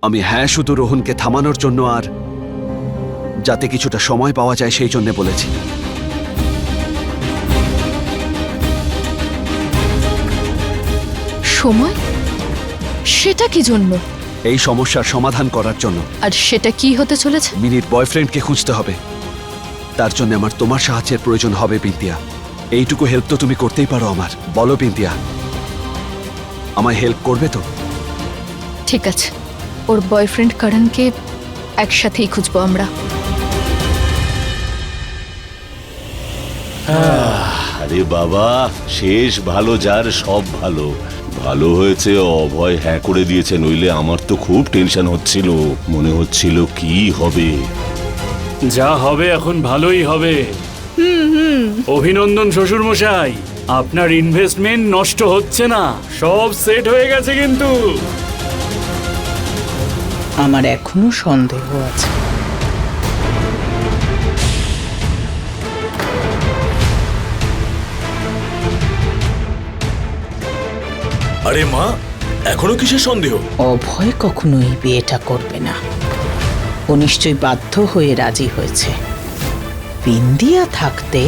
আমি হ্যাঁ শুধু রোহনকে থামানোর জন্য আর যাতে কিছুটা সময় পাওয়া যায় সেই জন্য বলেছি। সময়? সেটা কি জন্য? এই সমস্যার সমাধান করার জন্য। আর সেটা কি হতে চলেছে? মিনির বয়ফ্রেন্ডকে খুঁজতে হবে। তার জন্য আমার তোমার সাহায্যের প্রয়োজন হবে বিন্তিয়া। এইটুকু হেল্প তো তুমি করতেই পারো আমার। বলো বিন্তিয়া, আমায় হেল্প করবে তো? ঠিক আছে, ওর বয়ফ্রেন্ড করণকে একসাথেই খুঁজবো আমরা। আরে বাবা, শেষ ভালো যার সব ভালো। ভালো হয়েছে অভয় হ্যাঁ করে দিয়েছে, নইলে আমার তো খুব টেনশন হচ্ছিল। মনে হচ্ছিল কি হবে। যা হবে এখন ভালোই হবে। অভিনন্দন শ্বশুর মশাই, আপনার ইনভেস্টমেন্ট নষ্ট হচ্ছে না, সব সেট হয়ে গেছে। কিন্তু আমার এখনো সন্দেহ আছে। আরে মা, এখনো কিসের সন্দেহ? অভয় কখনোই বিয়েটা করবে না। ও নিশ্চয়ই বাধ্য হয়ে রাজি হয়েছে। বিন্দিয়া থাকতে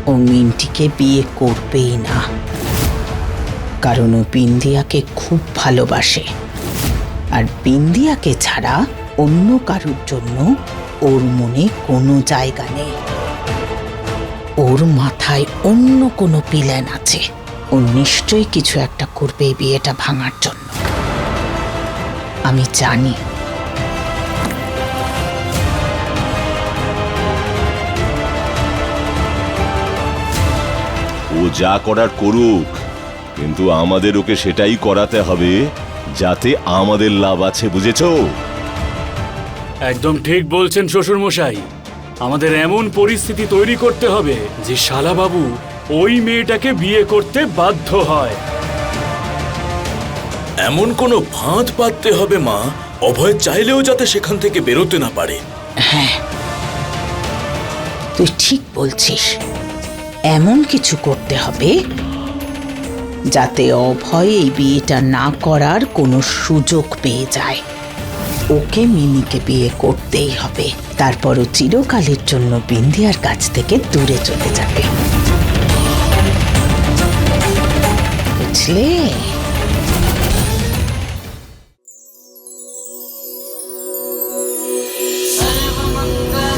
ও মিন্টিকে বিয়ে করবেই না, কারণ ও বিন্দিয়াকে খুব ভালোবাসে। আর বিন্দিয়াকে ছাড়া অন্য কারুর জন্য ওর মনে কোনো জায়গা নেই। ওর মাথায় অন্য কোনো প্ল্যান আছে। ও নিশ্চয়ই কিছু একটা করবে এই বিয়েটা ভাঙার জন্য, আমি জানি। ও যা করার করুক, কিন্তু আমাদের ওকে সেটাই করাতে হবে যাতে আমাদের লাভ আছে, বুঝেছো? একদম ঠিক বলছেন শ্বশুর মশাই। আমাদের এমন পরিস্থিতি তৈরি করতে হবে যে শালাবাবু ওই মেয়েটাকে বিয়ে করতে বাধ্য হয়। এমন কোনো ফাঁদ পাততে হবে মা, অভয় চাইলেও যাতে সেখান থেকে বেরোতে না পারে। হ্যাঁ, তুই ঠিক বলছিস। এমন কিছু করতে হবে যাতে অভয় এই বিয়েটা না করার কোনো সুযোগ পেয়ে যায়। ওকে মিনিকে বিয়ে করতেই হবে, তারপরও চিরকালের জন্য বিন্দিয়ার কাছ থেকে দূরে চলে যাবে, বুঝলে?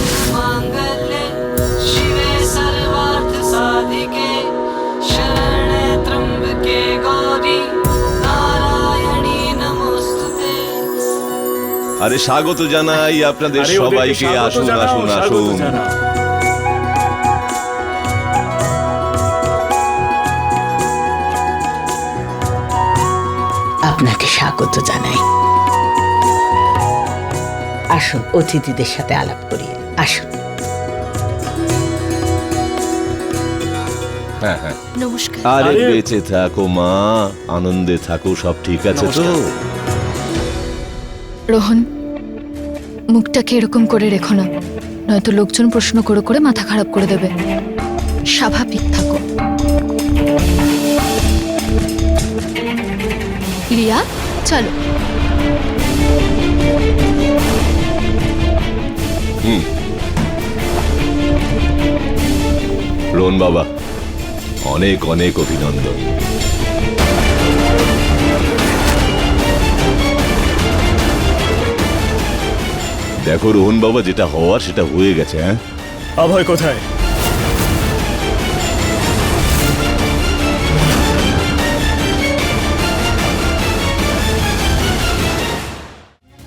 सर्वमङ्गलमाङ्गल्ये शिवे सर्वार्थसाधिके शरणे त्र्यम्बके गौरी नारायणी नमोस्तुते। আরে স্বাগত জানাই আপনাদের আরে ওদেরকে সবাইকে। স্বাগত আসুন জানাও, আসুন স্বাগত আসুন। জানাও। আপনাকে স্বাগত জানাই। আসুন, অতিথিদের সাথে আলাপ করিয়ে আসুন। হ্যাঁ হ্যাঁ, নমস্কার। আরে আরে- বেঁচে থাকো মা, আনন্দে থাকো, সব ঠিক আছে তো? রোহন, মুখটাকে এরকম করে রেখো না, নয়তো লোকজন প্রশ্ন করে করে মাথা খারাপ করে দেবে। স্বাভাবিক থাকো। রিয়া, চলো। রোহন বাবা, অনেক অনেক অভিনন্দন। দেখো রোহন বাবা, যেটা হওয়ার সেটা হয়ে গেছে। হ্যাঁ, অভয় কোথায়?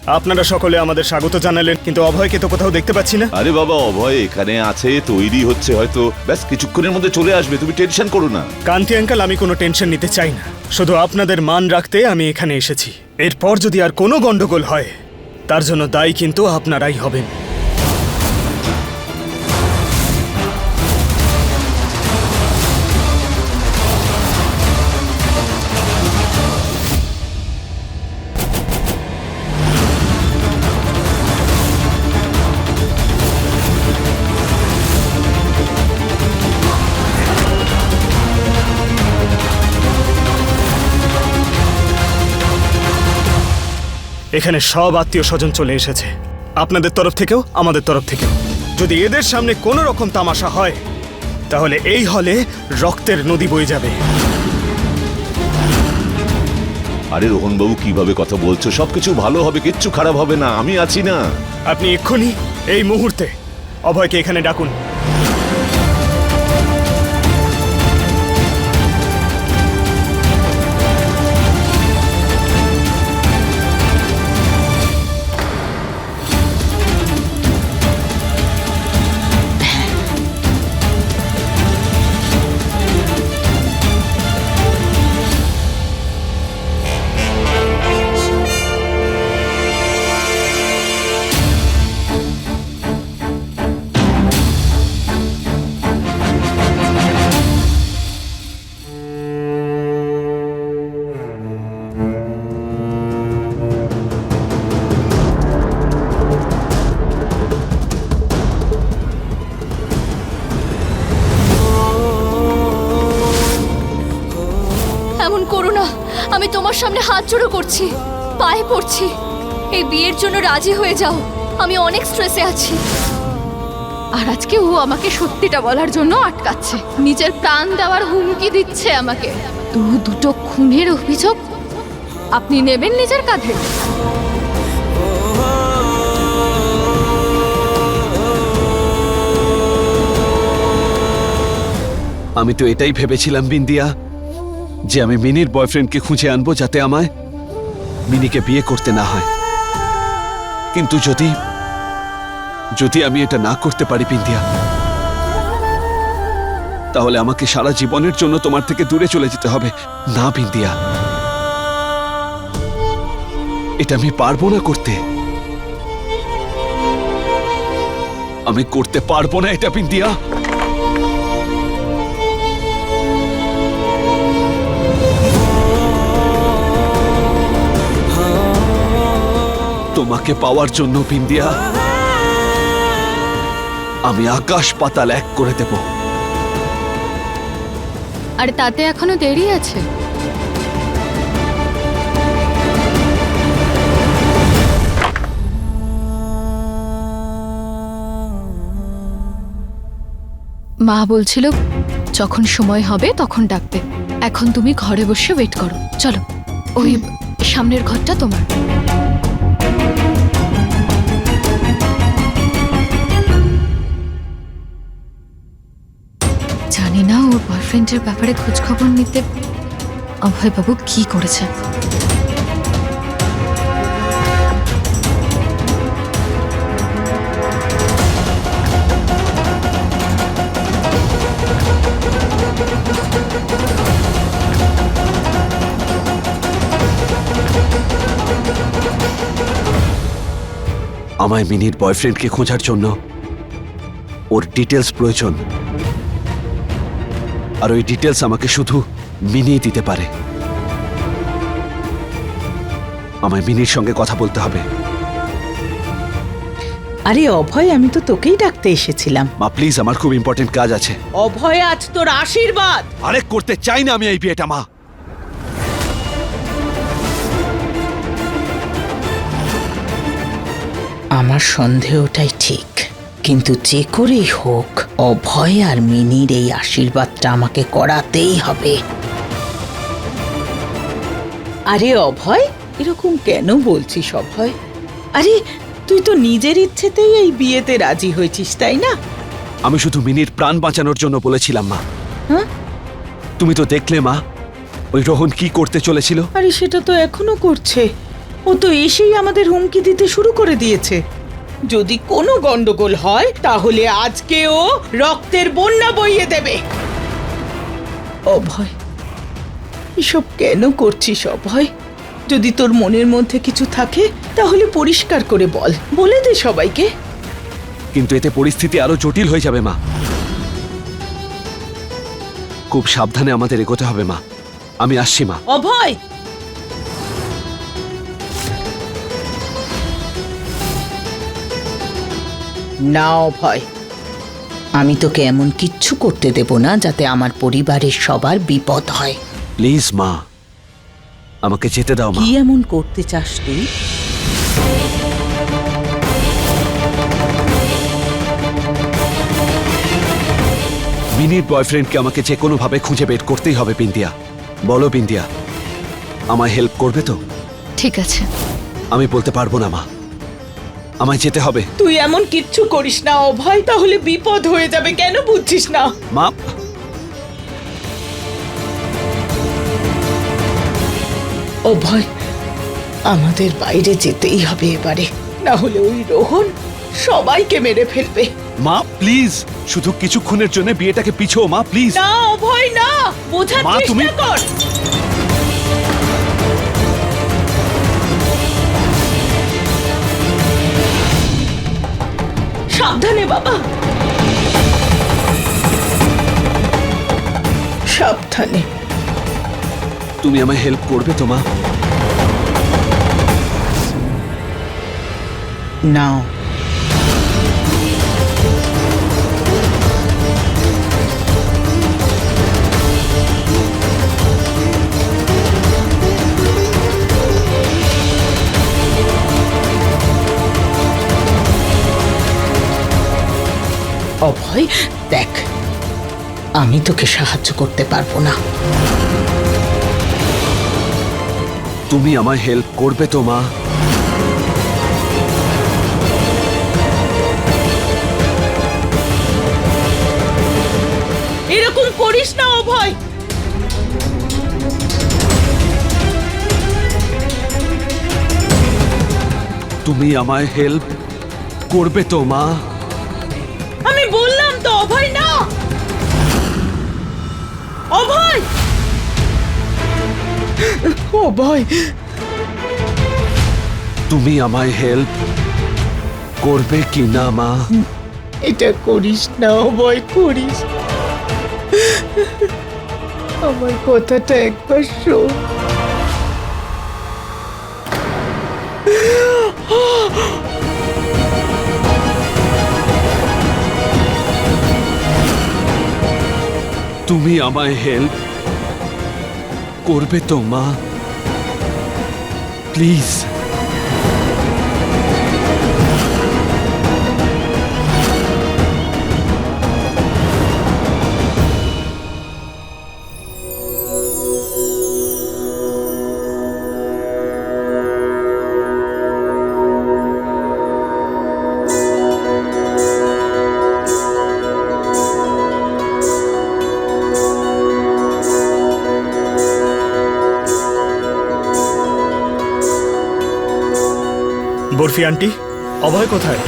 আপনারা সকলে আমাদের স্বাগত জানালেন, কিন্তু অভয়কে তো কোথাও দেখতে পাচ্ছি না। আরে বাবা, অভয় এখানে আছে, তৈরি হচ্ছে, হয়তো ব্যাস কিছুক্ষণের মধ্যে চলে আসবে, তুমি টেনশন করো না। কান্তি আঙ্কেল, আমি কোনো টেনশন নিতে চাই না। শুধু আপনাদের মান রাখতে আমি এখানে এসেছি। এরপর যদি আর কোনো গন্ডগোল হয়, তার জন্য দায়ী কিন্তু আপনারাই হবেন। এখানে সব আত্মীয় স্বজন চলে এসেছে, আপনাদের তরফ থেকেও আমাদের তরফ থেকেও। যদি এদের সামনে কোনো রকম তামাশা হয় তাহলে এই হলে রক্তের নদী বয়ে যাবে। আরে রোহনবাবু কিভাবে কথা বলছো? সবকিছু ভালো হবে, কিচ্ছু খারাপ হবে না, আমি আছি না। আপনি এক্ষুনি এই মুহূর্তে অভয়কে এখানে ডাকুন। এমন করো না, আমি তোমার সামনে হাত জোড়ো করছি, পায়ে পড়ছি, এই বিয়ের জন্য রাজি হয়ে যাও। আমি অনেক স্ট্রেসে আছি। আর আজকে ও আমাকে সত্যিটা বলার জন্য আটকাচ্ছে, নিজের প্রাণ দেওয়ার হুমকি দিচ্ছে আমাকে। দুটো খুনের অভিযোগ আপনি নেবেন নিজের কাঁধে? আমি তো এটাই ভেবেছিলাম বিন্দিয়া, যে আমি মিনির বয়ফ্রেন্ডকে খুঁজে আনবো যাতে আমায় মিনিকে বিয়ে করতে না হয়। কিন্তু যদি যদি আমি এটা না করতে পারি বিন্দিয়া, তাহলে আমাকে সারা জীবনের জন্য তোমার থেকে দূরে চলে যেতে হবে। না বিন্দিয়া, এটা আমি পারবো না করতে। আমি করতে পারবো না এটা বিন্দিয়া। তোমাকে পাওয়ার জন্য বিন্দিয়া আমি আকাশ পাতাল এক করে দেব। আর তাতে এখনো দেরি আছে। মা বলছিল যখন সময় হবে তখন ডাকবে। এখন তুমি ঘরে বসে ওয়েট করো। চলো, ওই সামনের ঘরটা তোমার। জানি না ওর বয়ফ্রেন্ডের ব্যাপারে খোঁজ খবর নিতে অভয়বাবু কি করেছে। আমায় মিনির বয়ফ্রেন্ডকে খোঁজার জন্য ওর ডিটেলস প্রয়োজন, আর ওই ডিটেলস আমাকে শুধু মিনি দিতে পারে। আমায় মিনির সঙ্গে কথা বলতে হবে। আরে অভয়, আমি তো তোকেই ডাকতে এসেছিলাম। মা প্লিজ, আমার খুব ইম্পর্টেন্ট কাজ আছে। অভয়, আজ তোর আশীর্বাদ। আরে করতে চাই না আমি এই বিয়েটা মা। আমার সন্দেহটাই ঠিক, কিন্তু যে করেই হোক অভয় আর মিনির এই আশীর্বাদটা আমাকে করাতেই হবে। আরে অভয়, এরকম কেন বলছিস অভয়? আরে তুই তো নিজের ইচ্ছেতেই এই বিয়েতে রাজি হয়েছিস, তাই না? আমি শুধু মিনির প্রাণ বাঁচানোর জন্য বলেছিলাম মা। হ্যাঁ? তুমি তো দেখলে মা, ওই রোহন কি করতে চলেছিল। আরে সেটা তো এখনো করছে। ও তো এসেই আমাদের হুমকি দিতে শুরু করে দিয়েছে। যদি কোনো গন্ডগোল হয় তাহলে আজকে ও রক্তের বন্যা বইয়ে দেবে। অভয়, এসব কেন করছিস অভয়? যদি তোর মনের মধ্যে কিছু থাকে তাহলে পরিষ্কার করে বলে দে সবাইকে। কিন্তু এতে পরিস্থিতি আরো জটিল হয়ে যাবে মা। খুব সাবধানে আমাদের এগোতে হবে মা। আমি আসছি মা। অভয়, না অভয়, আমি তোকে এমন কিচ্ছু করতে দেব না যাতে আমার পরিবারের সবার বিপদ হয়। প্লিজ মা, আমাকে যেতে দাও মা। কি এমন করতে চাস তুই মিনির বয়ফ্রেন্ডকে আমাকে যে কোনোভাবে খুঁজে বের করতেই হবে বিন্দিয়া। বলো বিন্দিয়া, আমায় হেল্প করবে তো? ঠিক আছে। আমি বলতে পারবো না মা, আমায় যেতে হবে। তুই এমন কিচ্ছু করিস না অভয়, তাহলে বিপদ হয়ে যাবে। কেন বুঝছিস না? মা, অভয়, আমাদের বাইরে যেতেই হবে এবারে, না হলে ওই রোহন সবাইকে মেরে ফেলবে। মা প্লিজ, শুধু কিছুক্ষণের জন্য বিয়েটাকে পিছো মা, প্লিজ। না অভয় না, বোঝার মা, তুমি- চেষ্টা কর। সাবধানে বাবা, সাবধানে। তুমি আমায় হেল্প করবে তো মা? নাও। অভয় দেখ, আমি তোকে সাহায্য করতে পারবো না। তুমি আমায় হেল্প করবে তো মা? এরকম করিস না অভয়। তুমি আমায় হেল্প করবে তো মা? আমি বললাম তো অভয় না। অভয়, অভয়, তুমি আমায় হেল্প করবে কি না মা? এটা করিস না অভয়, করিস। আমার কথাটা একবার শোন। তুমি আমায় হেল্প করবে তো মা? প্লিজ। বরফি আন্টি, অভয় কোথায়?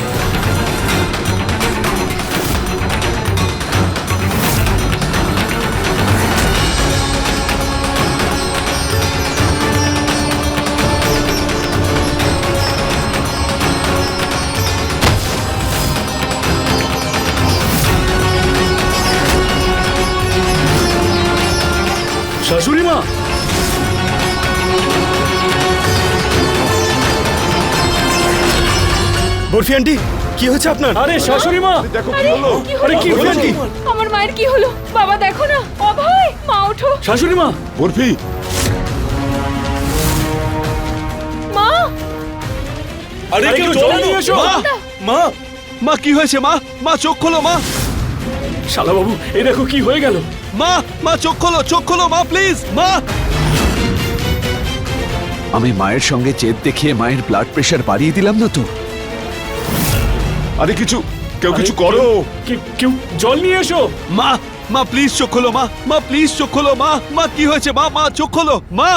শাশুড়ি মা, বরফি আন্টি, কি হয়েছে আপনার? আরে শাশুড়ি মা, দেখো কি হলো। আরে কি হলো? আন্টি, আমার মায়ের কি হলো? বাবা দেখো না। অভয়, মা ওঠো। শাশুড়ি মা, বরফি, মা, আরে আরে কেউ কেউ জল জল নিয়ে নিয়ে এসো। এসো। মা, মা কি হয়েছে মা? মা চোখ খোলো মা। শালা বাবু, এই দেখো কি হয়ে গেল। মা, মা চোখ খোলো মা, প্লিজ মা। আমি মায়ের সঙ্গে জেদ দেখিয়ে মায়ের ব্লাড প্রেশার বাড়িয়ে দিলাম না তো? আরে কিছু, কেউ কিছু আরে, করো। কেউ জল নিয়ে এসো। মা, মা প্লিজ চোখ খোলো মা, মা প্লিজ চোখ খোলো মা। মা কি হয়েছে মা? মা চোখ খোলো মা।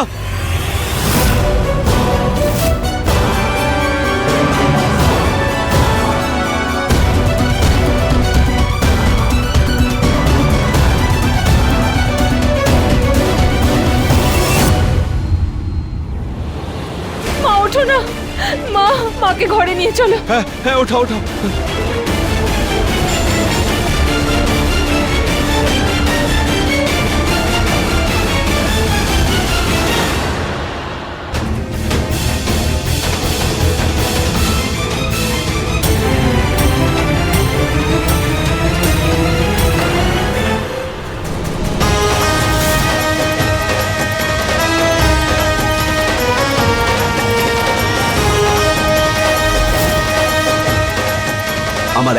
মা ওঠো না। মা, মাকে ঘরে নিয়ে চলো। হ্যাঁ হ্যাঁ, ওঠাও।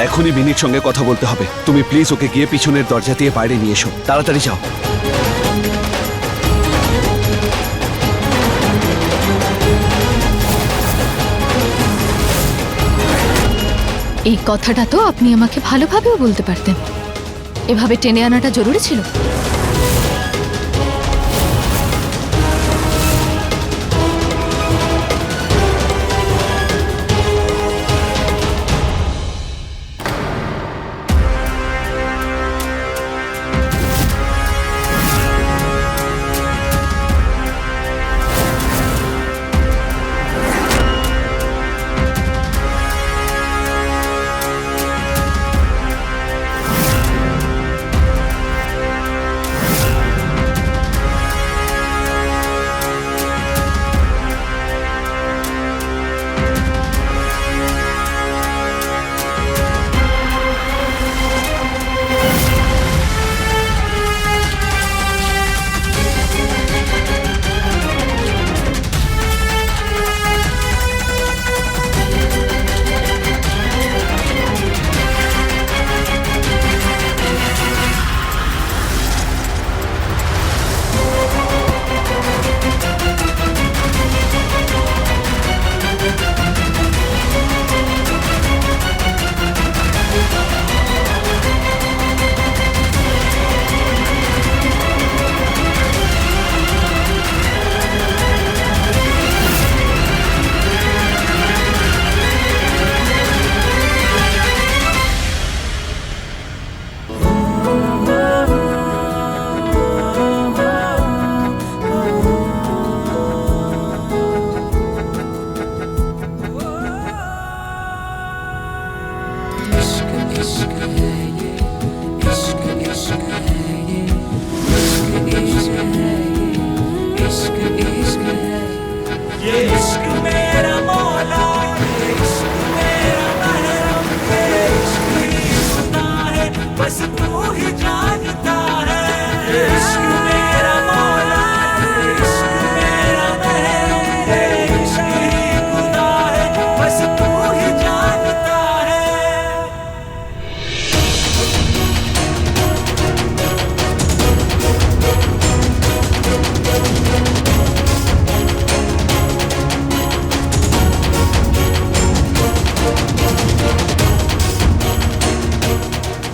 এখনই মিনির সঙ্গে কথা বলতে হবে। তুমি প্লিজ ওকে গিয়ে পিছনের দরজা দিয়ে বাইরে নিয়ে এসো, তাড়াতাড়ি যাও। এই কথাটা তো আপনি আমাকে ভালোভাবেও বলতে পারতেন। এভাবে টেনে আনাটা জরুরি ছিল?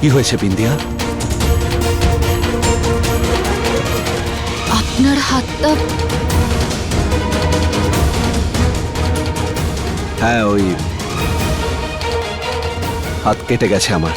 কি হয়েছে বিন্দিয়া? আপনার হাতটা হ্যাঁ, ওই হাত কেটে গেছে আমার।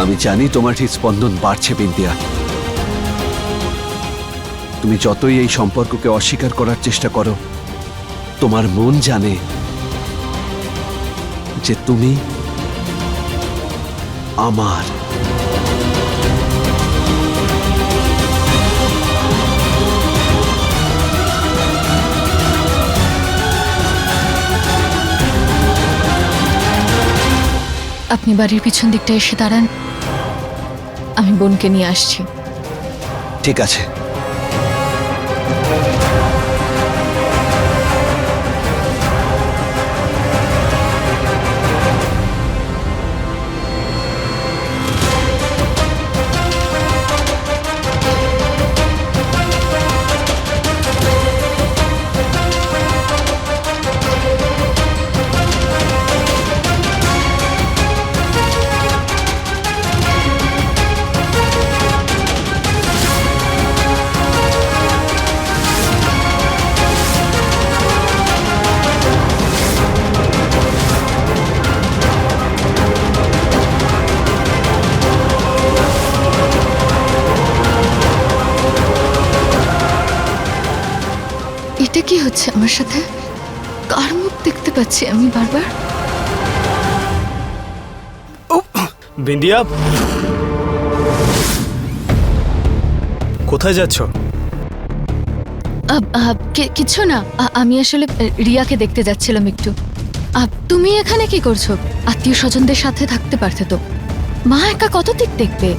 আমি জানি তোমার হৃদস্পন্দন বাড়ছে বিন্দিয়া। তুমি যতই এই সম্পর্ককে অস্বীকার করার চেষ্টা করো, তোমার মন জানে যে তুমি আমার। আপনি বাড়ির পিছন দিকটা এসে দাঁড়ান, আমি বোনকে নিয়ে আসছি। ঠিক আছে। এটা কি হচ্ছে আমার সাথে? কার মুখ দেখতে পাচ্ছি আমি বারবার? বিন্দিয়া, কোথায় যাচ্ছ? কিছু না, আমি আসলে রিয়াকে দেখতে যাচ্ছিলাম একটু। তুমি এখানে কি করছো? আত্মীয় স্বজনদের সাথে থাকতে পারতে তো। মা একা কত দিক দেখবে।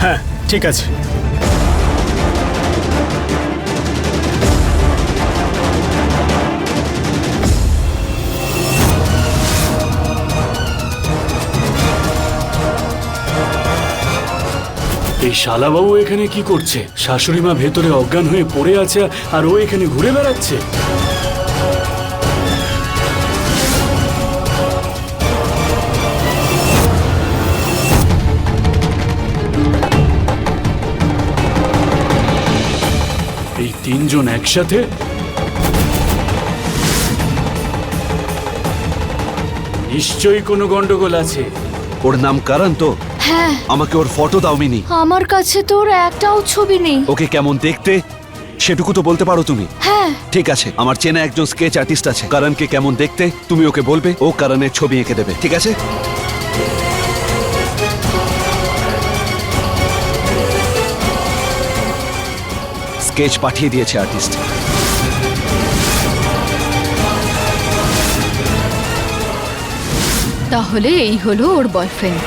হ্যাঁ ঠিক আছে। এই শালাবাবু এখানে কি করছে? শাশুড়ি মা ভেতরে অজ্ঞান হয়ে পড়ে আছে আর ও এখানে ঘুরে বেড়াচ্ছে। এই তিনজন একসাথে? নিশ্চয়ই কোনো গন্ডগোল আছে। ওর নাম কারণ তো? হ্যাঁ, আমাকে ওর ফটো দাও মিনি। আমার কাছে তোর একটাও ছবি নেই। ওকে কেমন দেখতে সেটুকু তো বলতে পারো তুমি? হ্যাঁ, ঠিক আছে, আমার চেনা একজন স্কেচ আর্টিস্ট আছে। কারণকে কেমন দেখতে তুমি ওকে বলবে, ও কারণের ছবি এঁকে দেবে। ঠিক আছে? স্কেচ পাঠিয়ে দিয়েছে আর্টিস্ট। তাহলে এই হলো ওর বয়ফ্রেন্ড।